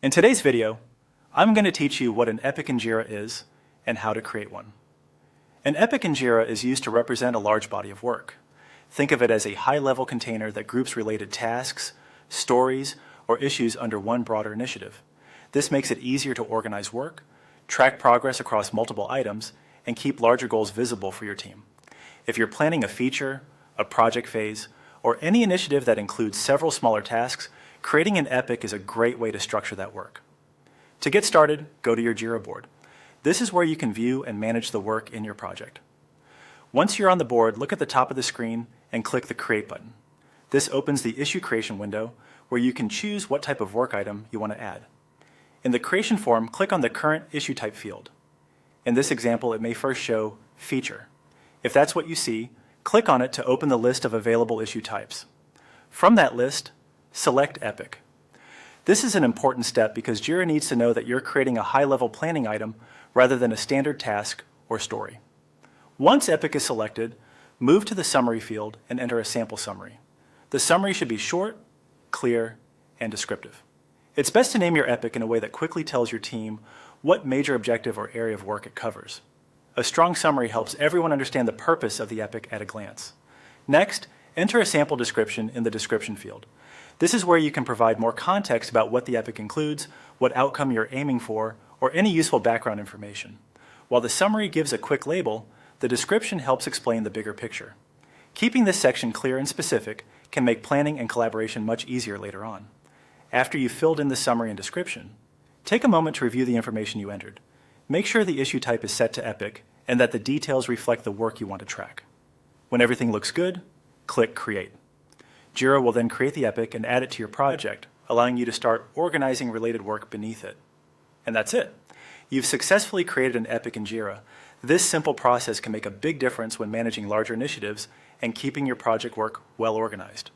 In today's video, I'm going to teach you what an epic in Jira is and how to create one. An epic in Jira is used to represent a large body of work. Think of it as a high-level container that groups related tasks, stories, or issues under one broader initiative. This makes it easier to organize work, track progress across multiple items, and keep larger goals visible for your team. If you're planning a feature, a project phase, or any initiative that includes several smaller tasks, creating an epic is a great way to structure that work. To get started, go to your Jira board. This is where you can view and manage the work in your project. Once you're on the board, look at the top of the screen and click the Create button. This opens the issue creation window where you can choose what type of work item you want to add. In the creation form, click on the current issue type field. In this example, it may first show Feature. If that's what you see, click on it to open the list of available issue types. From that list, select Epic. This is an important step because Jira needs to know that you're creating a high-level planning item rather than a standard task or story. Once Epic is selected, move to the Summary field and enter a sample summary. The summary should be short, clear, and descriptive. It's best to name your epic in a way that quickly tells your team what major objective or area of work it covers. A strong summary helps everyone understand the purpose of the epic at a glance. Next, enter a sample description in the description field. This is where you can provide more context about what the epic includes, what outcome you're aiming for, or any useful background information. While the summary gives a quick label, the description helps explain the bigger picture. Keeping this section clear and specific can make planning and collaboration much easier later on. After you've filled in the summary and description, take a moment to review the information you entered. Make sure the issue type is set to epic and that the details reflect the work you want to track. When everything looks good, click Create. Jira will then create the epic and add it to your project, allowing you to start organizing related work beneath it. And that's it. You've successfully created an epic in Jira. This simple process can make a big difference when managing larger initiatives and keeping your project work well organized.